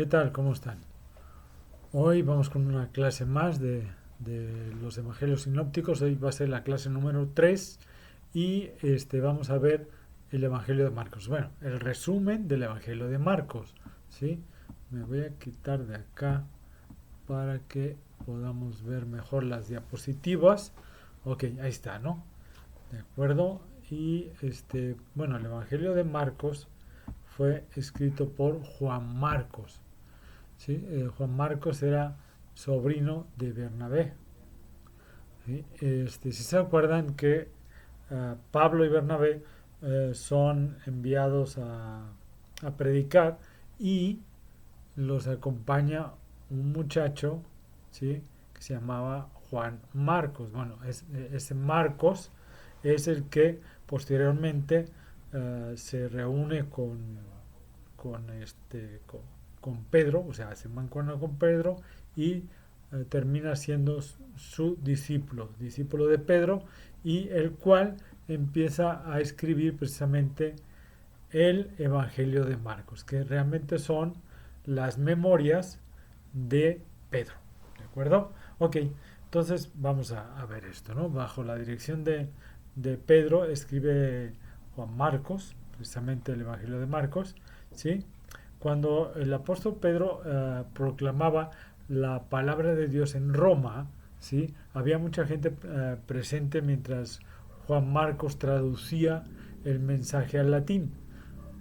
¿Qué tal? ¿Cómo están? Hoy vamos con una clase más de los Evangelios sinópticos. Hoy va a ser la clase número 3 y vamos a ver el Evangelio de Marcos. Bueno, el resumen del Evangelio de Marcos. ¿Sí? Me voy a quitar de acá para que podamos ver mejor las diapositivas. Ok, ahí está, ¿no? De acuerdo. Y bueno, el Evangelio de Marcos fue escrito por Juan Marcos. ¿Sí? Juan Marcos era sobrino de Bernabé. ¿Sí? Si se acuerdan que Pablo y Bernabé son enviados a predicar y los acompaña un muchacho, ¿sí? Que se llamaba Juan Marcos. Bueno, ese Marcos es el que posteriormente se reúne con Pedro, o sea, se mancona con Pedro y termina siendo su discípulo, discípulo de Pedro, y el cual empieza a escribir precisamente el Evangelio de Marcos, que realmente son las memorias de Pedro. ¿De acuerdo? Ok, entonces vamos a ver esto, ¿no? Bajo la dirección de Pedro escribe Juan Marcos, precisamente el Evangelio de Marcos, ¿sí? Cuando el apóstol Pedro proclamaba la palabra de Dios en Roma, ¿sí? Había mucha gente presente mientras Juan Marcos traducía el mensaje al latín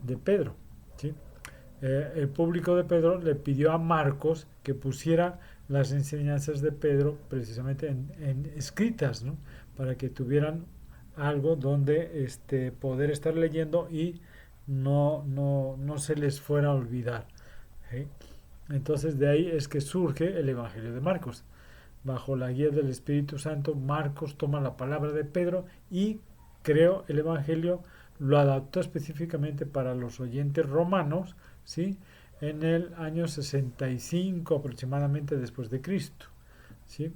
de Pedro. ¿Sí? El público de Pedro le pidió a Marcos que pusiera las enseñanzas de Pedro precisamente en escritas, ¿no? Para que tuvieran algo donde poder estar leyendo y no se les fuera a olvidar. ¿Sí? Entonces de ahí es que surge el Evangelio de Marcos. Bajo la guía del Espíritu Santo, Marcos toma la palabra de Pedro y creó el Evangelio, lo adaptó específicamente para los oyentes romanos, ¿sí? En el año 65 aproximadamente después de Cristo, ¿sí?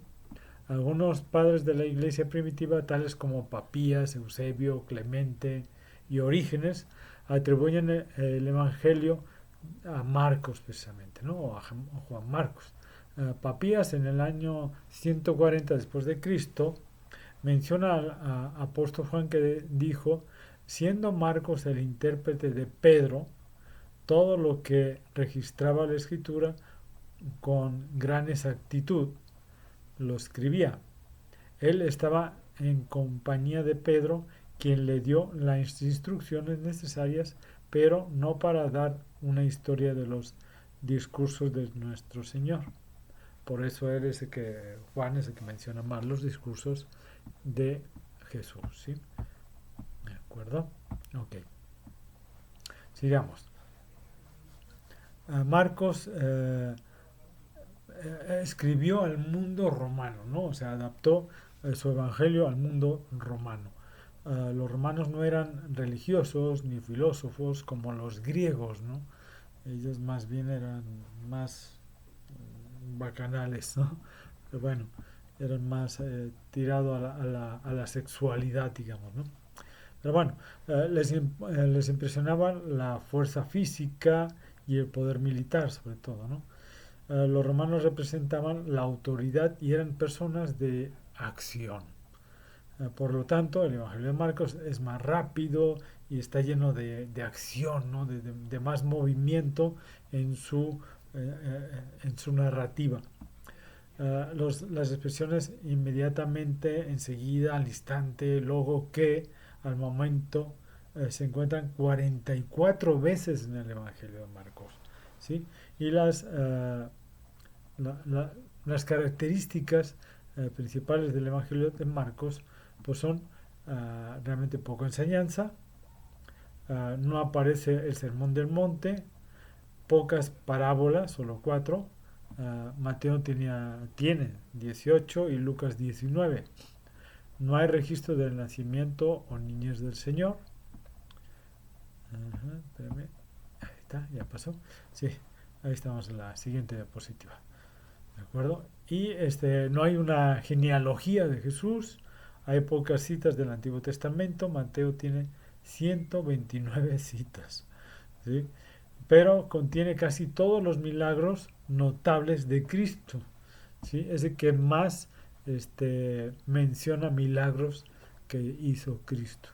Algunos padres de la iglesia primitiva, tales como Papías, Eusebio, Clemente y Orígenes, atribuyen el Evangelio a Marcos precisamente, ¿no? O a Juan Marcos. Papías en el año 140 después de Cristo menciona al apóstol Juan que dijo, siendo Marcos el intérprete de Pedro, todo lo que registraba la escritura con gran exactitud lo escribía. Él estaba en compañía de Pedro, quien le dio las instrucciones necesarias, pero no para dar una historia de los discursos de nuestro Señor. Por eso él es el que, Juan es el que menciona más los discursos de Jesús. ¿Sí? ¿De acuerdo? Ok. Sigamos. Marcos escribió al mundo romano, ¿no? O sea, adaptó su evangelio al mundo romano. Los romanos no eran religiosos ni filósofos como los griegos, ¿no? Ellos más bien eran más bacanales, ¿no? Pero bueno, eran más tirados a la sexualidad, digamos, ¿no? Pero bueno, les impresionaba la fuerza física y el poder militar, sobre todo, ¿no? Los romanos representaban la autoridad y eran personas de acción. Por lo tanto, el Evangelio de Marcos es más rápido y está lleno de acción, ¿no? De más movimiento en su narrativa. Las expresiones inmediatamente, enseguida, al instante, luego que, al momento, se encuentran 44 veces en el Evangelio de Marcos. ¿Sí? Y la- la- las características principales del Evangelio de Marcos pues son realmente poca enseñanza, no aparece el sermón del monte, pocas parábolas, solo cuatro. Mateo tiene 18 y Lucas 19. No hay registro del nacimiento o niñez del Señor. Ajá, espérame. Ahí está, ya pasó. Sí, ahí estamos en la siguiente diapositiva. ¿De acuerdo? Y no hay una genealogía de Jesús, hay pocas citas del Antiguo Testamento, Mateo tiene 129 citas. ¿Sí? pero contiene casi todos los milagros notables de Cristo. ¿Sí? Es el que más menciona milagros que hizo Cristo.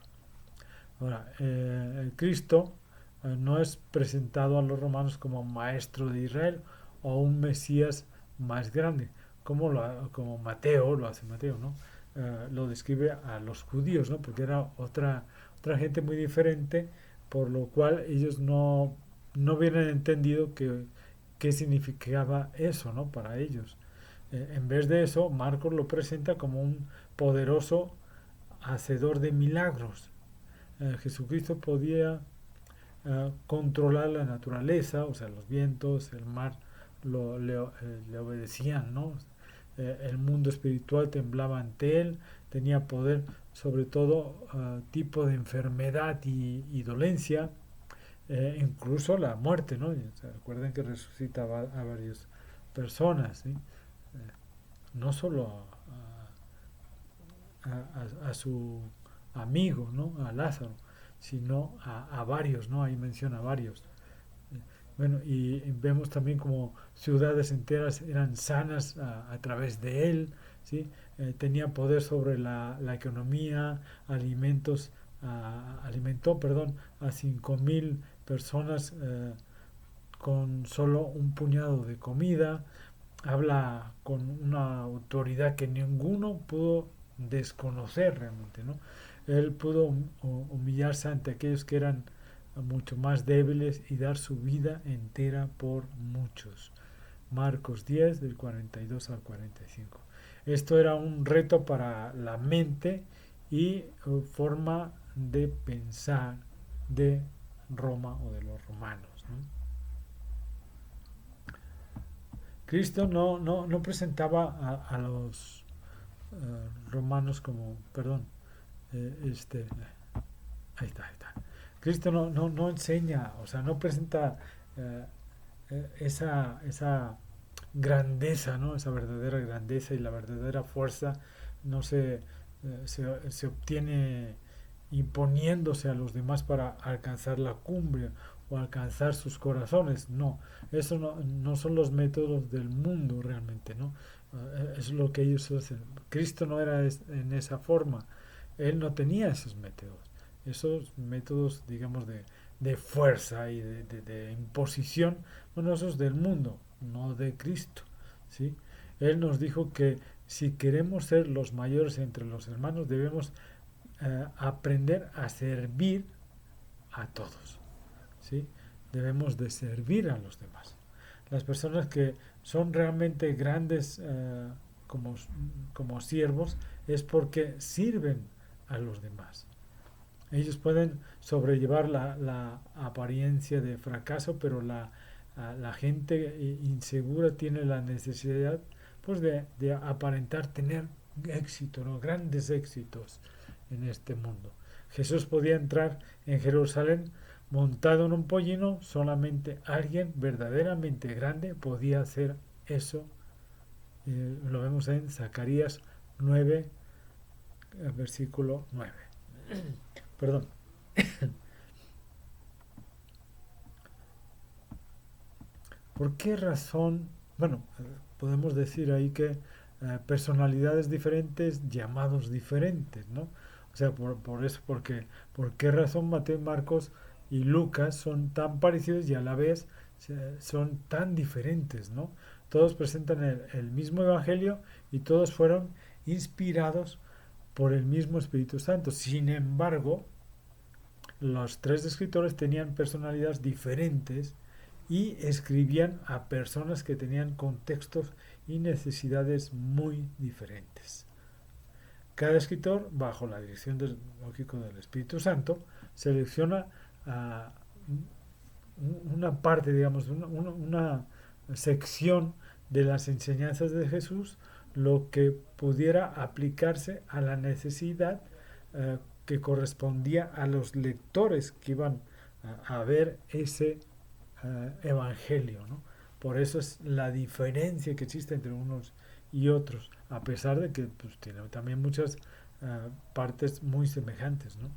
Ahora, Cristo no es presentado a los romanos como maestro de Israel o un Mesías más grande, como Mateo, lo hace Mateo, ¿no? Lo describe a los judíos, ¿no? Porque era otra gente muy diferente, por lo cual ellos no hubieran entendido qué significaba eso, ¿no? Para ellos. En vez de eso, Marcos lo presenta como un poderoso hacedor de milagros. Jesucristo podía controlar la naturaleza, o sea, los vientos, el mar le obedecían, ¿no? El mundo espiritual temblaba ante él, tenía poder sobre todo tipo de enfermedad y dolencia, incluso la muerte, ¿no? O sea, recuerden que resucitaba a varias personas, ¿sí? No solo a su amigo, ¿no? A Lázaro, sino a varios, ¿no? Ahí menciona varios. Bueno, y vemos también como ciudades enteras eran sanas a través de él, ¿sí? Tenía poder sobre la economía, alimentó, perdón, a 5.000 personas con solo un puñado de comida, habla con una autoridad que ninguno pudo desconocer realmente, ¿no? Él pudo humillarse ante aquellos que eran mucho más débiles y dar su vida entera por muchos. Marcos 10 del 42 al 45. Esto era un reto para la mente y forma de pensar de Roma o de los romanos, ¿no? Cristo no presentaba a los romanos como, perdón, ahí está. Cristo no enseña, o sea, no presenta eh, esa grandeza, ¿no? Esa verdadera grandeza y la verdadera fuerza no se obtiene imponiéndose a los demás para alcanzar la cumbre o alcanzar sus corazones. No, eso no son los métodos del mundo realmente, ¿no? Eso es lo que ellos hacen. Cristo no era en esa forma. Él no tenía esos métodos, digamos, de fuerza y de imposición, bueno, esos del mundo, no de Cristo, ¿sí? Él nos dijo que si queremos ser los mayores entre los hermanos, debemos aprender a servir a todos, ¿sí? Debemos de servir a los demás. Las personas que son realmente grandes como, como siervos es porque sirven a los demás. Ellos pueden sobrellevar la apariencia de fracaso, pero la gente insegura tiene la necesidad pues de aparentar tener éxito, ¿no? Grandes éxitos en este mundo. Jesús podía entrar en Jerusalén montado en un pollino, solamente alguien verdaderamente grande podía hacer eso. Lo vemos en Zacarías 9, versículo 9. Perdón. ¿Por qué razón? Bueno, podemos decir ahí que personalidades diferentes, llamados diferentes, ¿no? O sea, por eso, ¿por qué razón Mateo, Marcos y Lucas son tan parecidos y a la vez son tan diferentes, ¿no? Todos presentan el mismo evangelio y todos fueron inspirados por el mismo Espíritu Santo. Sin embargo, los tres escritores tenían personalidades diferentes y escribían a personas que tenían contextos y necesidades muy diferentes. Cada escritor, bajo la dirección lógico del Espíritu Santo, selecciona una parte, digamos, una sección de las enseñanzas de Jesús, lo que pudiera aplicarse a la necesidad que correspondía a los lectores que iban a ver ese evangelio, ¿no? Por eso es la diferencia que existe entre unos y otros, a pesar de que pues, tiene también muchas partes muy semejantes, ¿no?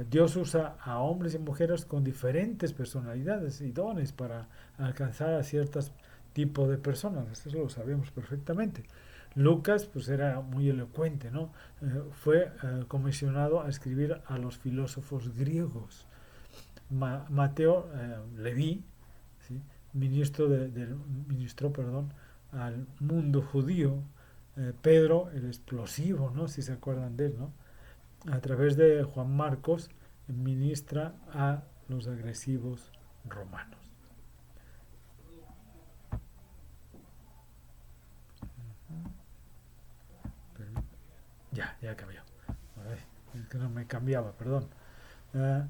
Dios usa a hombres y mujeres con diferentes personalidades y dones para alcanzar a ciertos tipos de personas. Eso lo sabemos perfectamente. Lucas pues era muy elocuente, ¿no? Fue comisionado a escribir a los filósofos griegos. Mateo, Leví, ¿sí? Ministró, perdón, al mundo judío. Pedro, el explosivo, ¿no? Si se acuerdan de él, ¿no? A través de Juan Marcos, ministra a los agresivos romanos. Ya cambió. Es que no me cambiaba, perdón. Uh,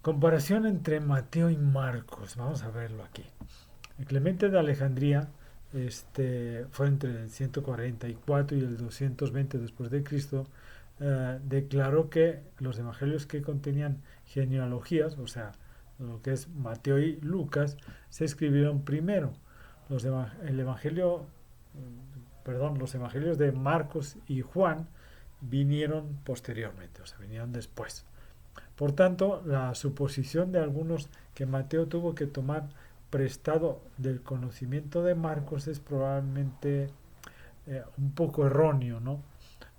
Comparación entre Mateo y Marcos. Vamos a verlo aquí. El Clemente de Alejandría fue entre el 144 y el 220 después de Cristo. Declaró que los evangelios que contenían genealogías, o sea, lo que es Mateo y Lucas, se escribieron primero. El evangelio, los evangelios de Marcos y Juan vinieron posteriormente, o sea, vinieron después. Por tanto, la suposición de algunos que Mateo tuvo que tomar prestado del conocimiento de Marcos es probablemente un poco erróneo, ¿no?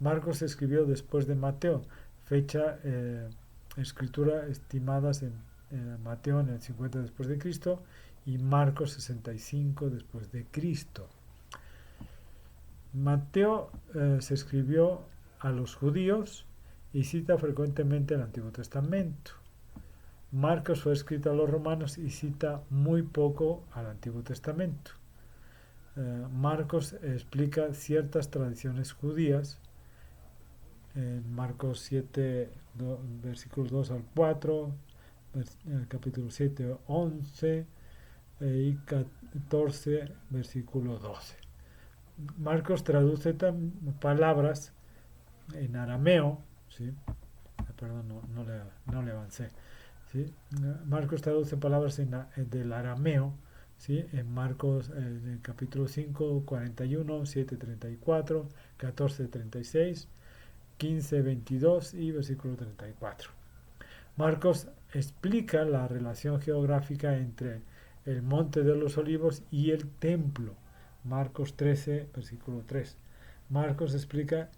Marcos escribió después de Mateo, fecha, escritura estimadas en Mateo en el 50 después de Cristo y Marcos 65 después de Cristo. Mateo se escribió a los judíos y cita frecuentemente el Antiguo Testamento. Marcos fue escrito a los romanos y cita muy poco al Antiguo Testamento. Marcos explica ciertas tradiciones judías en Marcos 7, versículos 2 al 4, en el capítulo 7, 11 y 14, versículo 12. Marcos traduce palabras en arameo, ¿sí? Perdón, no le avancé. ¿Sí? Marcos traduce palabras del arameo, ¿sí? En Marcos en el capítulo 5, 41, 7, 34, 14, 36, 15, 22 y versículo 34. Marcos explica la relación geográfica entre el Monte de los Olivos y el templo. Marcos 13, versículo 3. Marcos explica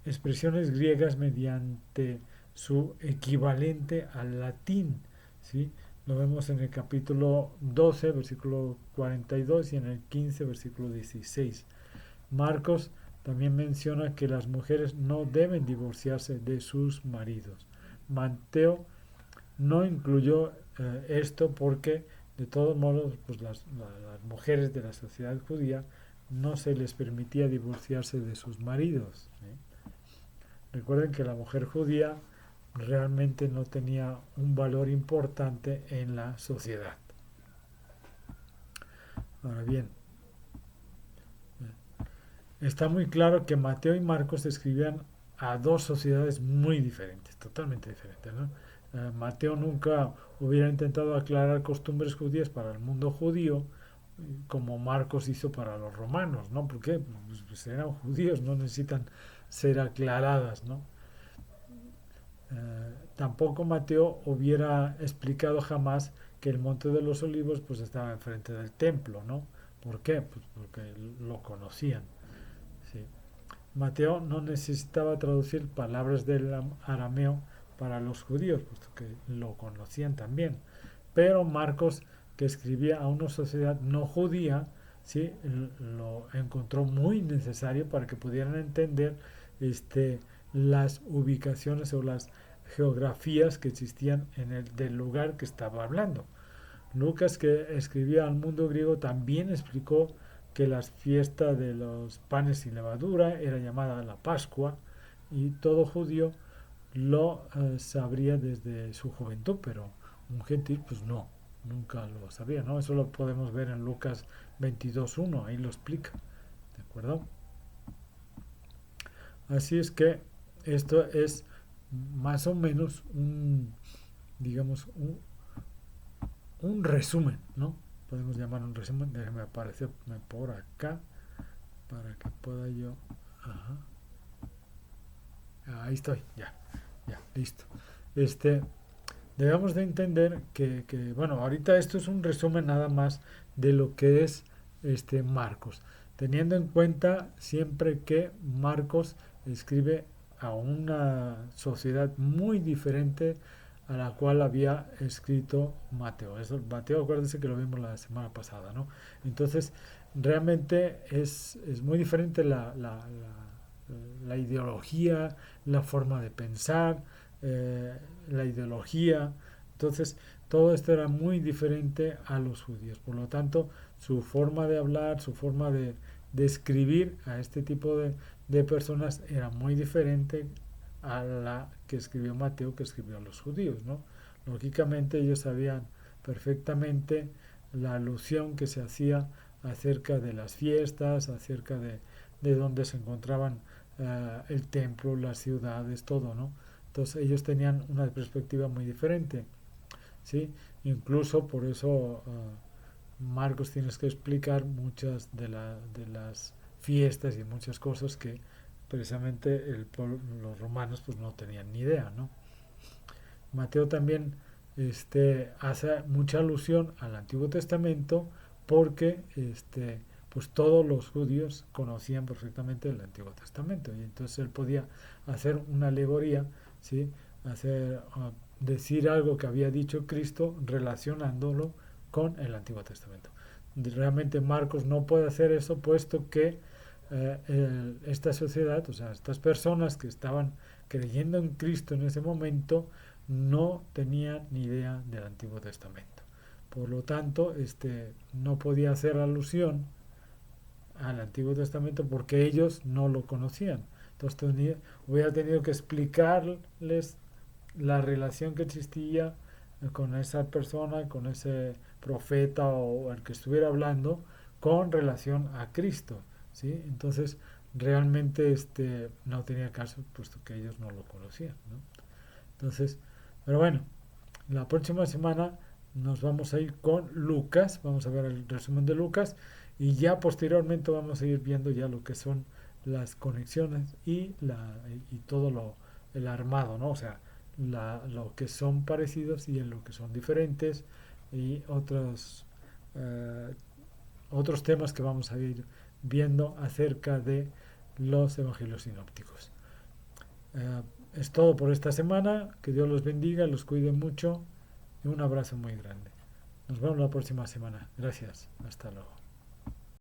expresiones griegas mediante su equivalente al latín, ¿sí? Lo vemos en el capítulo 12, versículo 42 y en el 15, versículo 16. Marcos también menciona que las mujeres no deben divorciarse de sus maridos. Mateo no incluyó esto porque de todos modos pues las mujeres de la sociedad judía no se les permitía divorciarse de sus maridos, ¿eh? Recuerden que la mujer judía realmente no tenía un valor importante en la sociedad. Ahora bien, está muy claro que Mateo y Marcos escribían a dos sociedades muy diferentes, totalmente diferentes, ¿no? Mateo nunca hubiera intentado aclarar costumbres judías para el mundo judío como Marcos hizo para los romanos, ¿no? ¿Por qué? Pues eran judíos, no necesitan ser aclaradas, ¿no? Tampoco Mateo hubiera explicado jamás que el Monte de los Olivos pues estaba enfrente del templo, ¿no? ¿Por qué? Pues porque lo conocían. ¿Sí? Mateo no necesitaba traducir palabras del arameo para los judíos, puesto que lo conocían también. Pero Marcos, que escribía a una sociedad no judía, ¿sí? Lo encontró muy necesario para que pudieran entender las ubicaciones o las geografías que existían del lugar que estaba hablando. Lucas, que escribía al mundo griego, también explicó que la fiesta de los panes sin levadura era llamada la Pascua y todo judío lo sabría desde su juventud, pero un gentil pues no, nunca lo sabía, ¿no? Eso lo podemos ver en Lucas 22:1, ahí lo explica, ¿de acuerdo? Así es que esto es más o menos digamos, un resumen, ¿no? Podemos llamar un resumen. Déjeme aparecerme por acá para que pueda yo. Ajá. Ahí estoy, ya, listo. este, debemos de entender bueno, ahorita esto es un resumen nada más de lo que es Marcos, teniendo en cuenta siempre que Marcos escribe a una sociedad muy diferente a la cual había escrito Mateo. Eso, Mateo, acuérdense que lo vimos la semana pasada, ¿no? Entonces, realmente es muy diferente la ideología, la forma de pensar, la ideología. Entonces, todo esto era muy diferente a los judíos. Por lo tanto, su forma de hablar, su forma de escribir a este tipo de personas era muy diferente a la que escribió Mateo, que escribió a los judíos, ¿no? Lógicamente ellos sabían perfectamente la alusión que se hacía acerca de las fiestas, acerca de dónde se encontraban el templo, las ciudades, todo, ¿no? Entonces ellos tenían una perspectiva muy diferente, ¿sí? Incluso por eso Marcos tienes que explicar muchas de las fiestas y muchas cosas que precisamente los romanos pues no tenían ni idea, ¿no? Mateo también hace mucha alusión al Antiguo Testamento porque pues todos los judíos conocían perfectamente el Antiguo Testamento y entonces él podía hacer una alegoría, ¿sí? Decir algo que había dicho Cristo relacionándolo con el Antiguo Testamento. Realmente Marcos no puede hacer eso puesto que esta sociedad, o sea, estas personas que estaban creyendo en Cristo en ese momento, no tenían ni idea del Antiguo Testamento. Por lo tanto, no podía hacer alusión al Antiguo Testamento porque ellos no lo conocían. Entonces hubiera tenido que explicarles la relación que existía con esa persona, con ese profeta o el que estuviera hablando con relación a Cristo, ¿sí? Entonces realmente no tenía caso puesto que ellos no lo conocían, ¿no? Entonces, pero bueno, la próxima semana nos vamos a ir con Lucas, vamos a ver el resumen de Lucas y ya posteriormente vamos a ir viendo ya lo que son las conexiones y todo el armado, ¿no? O sea, lo que son parecidos y en lo que son diferentes y eh, otros temas que vamos a ir viendo acerca de los evangelios sinópticos. Eh, es todo por esta semana. Que Dios los bendiga, los cuide mucho y un abrazo muy grande. Nos vemos la próxima semana. Gracias. Hasta luego.